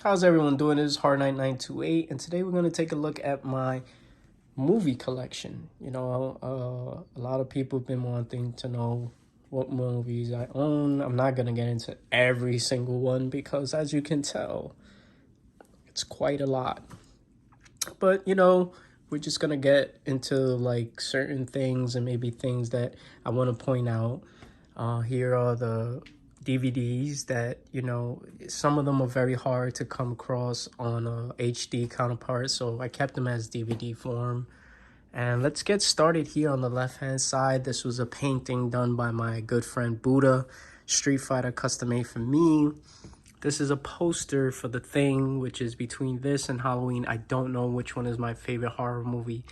How's everyone doing? This is Hard Night 928, and today we're going to take a look at my movie collection. A lot of people have been wanting to know what movies I own. I'm not going to get into every single one because, as you can tell, it's quite a lot. But, we're just going to get into like certain things and maybe things that I want to point out. Here are the DVDs that, some of them are very hard to come across on a HD counterpart, so I kept them as DVD form. And let's get started here on the left-hand side. This was a painting done by my good friend Buddha, Street Fighter custom made for me. This is a poster for The Thing, which is between this and Halloween. I don't know which one is my favorite horror movie.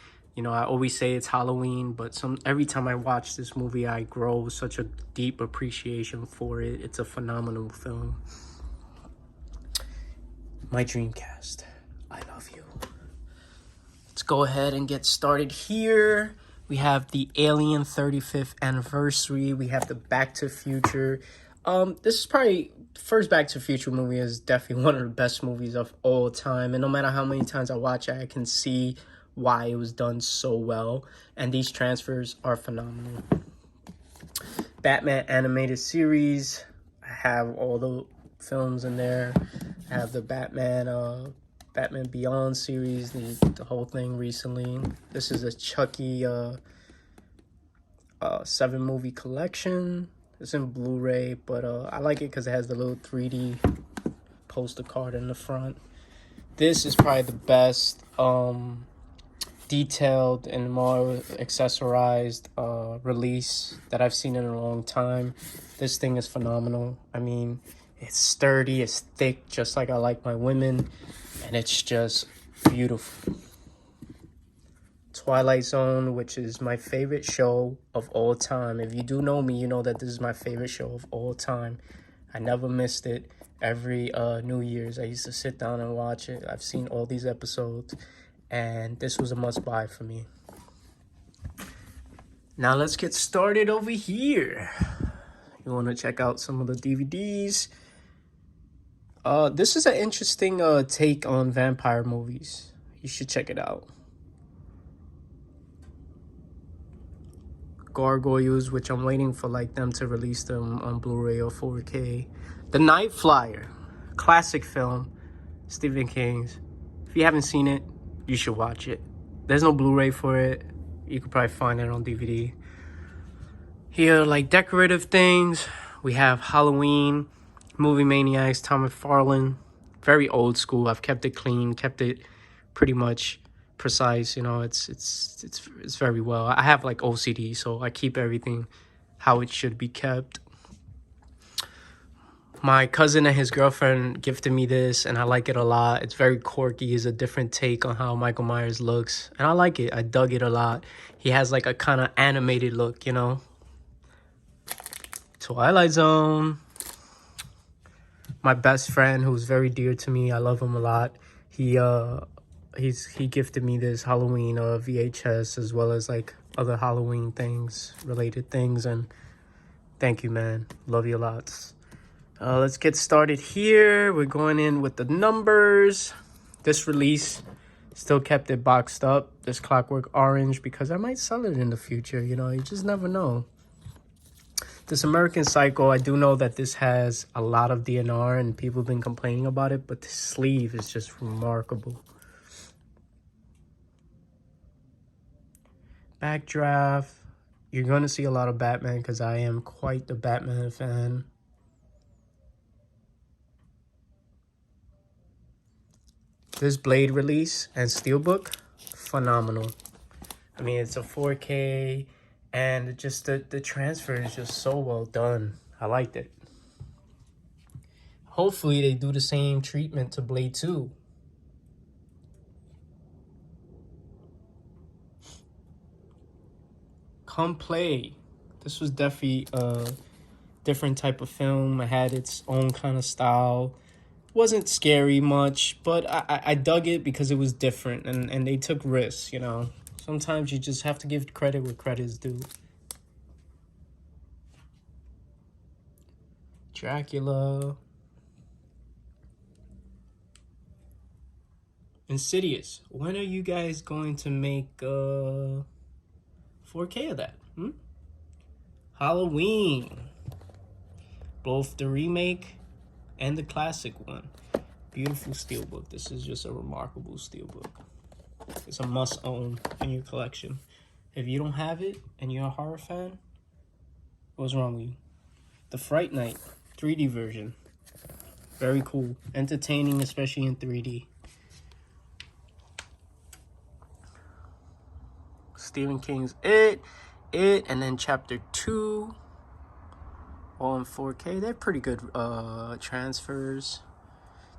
I always say it's Halloween, but every time I watch this movie, I grow such a deep appreciation for it. It's a phenomenal film. My Dreamcast. I love you. Let's go ahead and get started here. We have the Alien 35th anniversary. We have the Back to the Future. This is probably first Back to the Future movie is definitely one of the best movies of all time. And no matter how many times I watch it, I can see why it was done so well. And these transfers are phenomenal. Batman animated series. I have all the films in there. I have the Batman Beyond series, the whole thing recently. This is a Chucky 7 movie collection. It's in Blu-ray, but I like it because it has the little 3D poster card in the front. This is probably the best detailed and more accessorized release that I've seen in a long time. This thing is phenomenal. I mean, it's sturdy, it's thick, just like I like my women, and it's just beautiful. Twilight Zone, which is my favorite show of all time. If you do know me, you know that this is my favorite show of all time. I never missed it. Every New Year's, I used to sit down and watch it. I've seen all these episodes, and this was a must-buy for me. Now let's get started over here. You want to check out some of the DVDs. This is an interesting take on vampire movies. You should check it out. Gargoyles, which I'm waiting for them to release them on Blu-ray or 4K. The Night Flyer, classic film, Stephen King's. If you haven't seen it, you should watch it. There's no Blu-ray for it. You could probably find it on DVD. Here, decorative things, we have Halloween, Movie Maniacs, Tom McFarlane. Very old school. I've kept it clean, kept it pretty much precise. It's very well. I have OCD, so I keep everything how it should be kept. My cousin and his girlfriend gifted me this, and I like it a lot. It's very quirky. It's a different take on how Michael Myers looks, and I like it. I dug it a lot. He has a kind of animated look, Twilight Zone. My best friend, who's very dear to me, I love him a lot. He gifted me this Halloween VHS, as well as other Halloween related things, and thank you, man. Love you lots. Let's get started here. We're going in with the numbers. This release still kept it boxed up, this Clockwork Orange, because I might sell it in the future. You just never know. This American Psycho, I do know that this has a lot of DNR and people have been complaining about it, but the sleeve is just remarkable. Backdraft. You're going to see a lot of Batman because I am quite the Batman fan. This Blade release and Steelbook, phenomenal. I mean, it's a 4K, and just the transfer is just so well done. I liked it. Hopefully, they do the same treatment to Blade 2. Come Play. This was definitely a different type of film. It had its own kind of style. Wasn't scary much, but I dug it because it was different, and they took risks, Sometimes you just have to give credit where credit is due. Dracula. Insidious. When are you guys going to make 4K of that? Halloween. Both the remake and the classic one. Beautiful steelbook. This is just a remarkable steelbook. It's a must own in your collection. If you don't have it and you're a horror fan, what's wrong with you? The Fright Night 3D version. Very cool. Entertaining, especially in 3D. Stephen King's It, and then Chapter 2. All in 4K. They're pretty good transfers.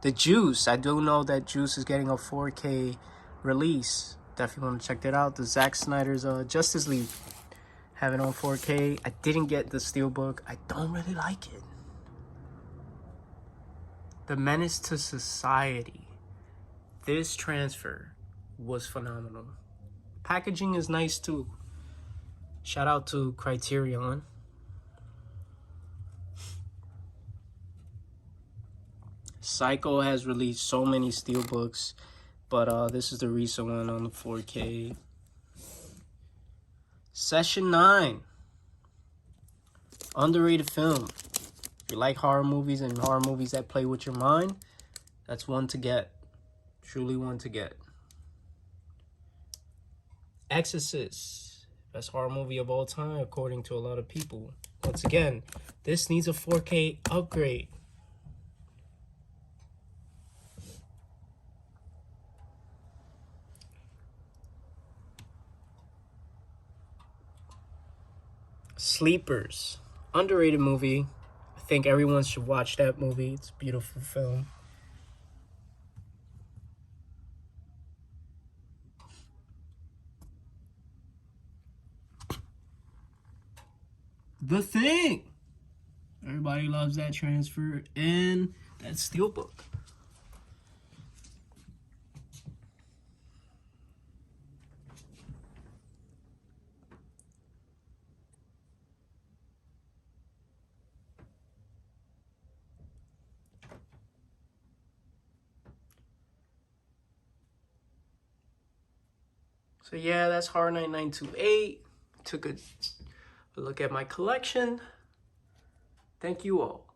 The Juice. I do know that Juice is getting a 4K release. Definitely want to check that out. The Zack Snyder's Justice League. Have it on 4K. I didn't get the steelbook. I don't really like it. The Menace to Society. This transfer was phenomenal. Packaging is nice too. Shout out to Criterion. Psycho has released so many steelbooks, but this is the recent one on the 4K. Session 9. Underrated film. If you like horror movies and horror movies that play with your mind, that's one to get. Truly one to get. Exorcist. Best horror movie of all time, according to a lot of people. Once again, this needs a 4K upgrade. Sleepers. Underrated movie. I think everyone should watch that movie. It's a beautiful film. The Thing. Everybody loves that transfer and that steelbook. So yeah, that's Horror Night 928. Took a look at my collection. Thank you all.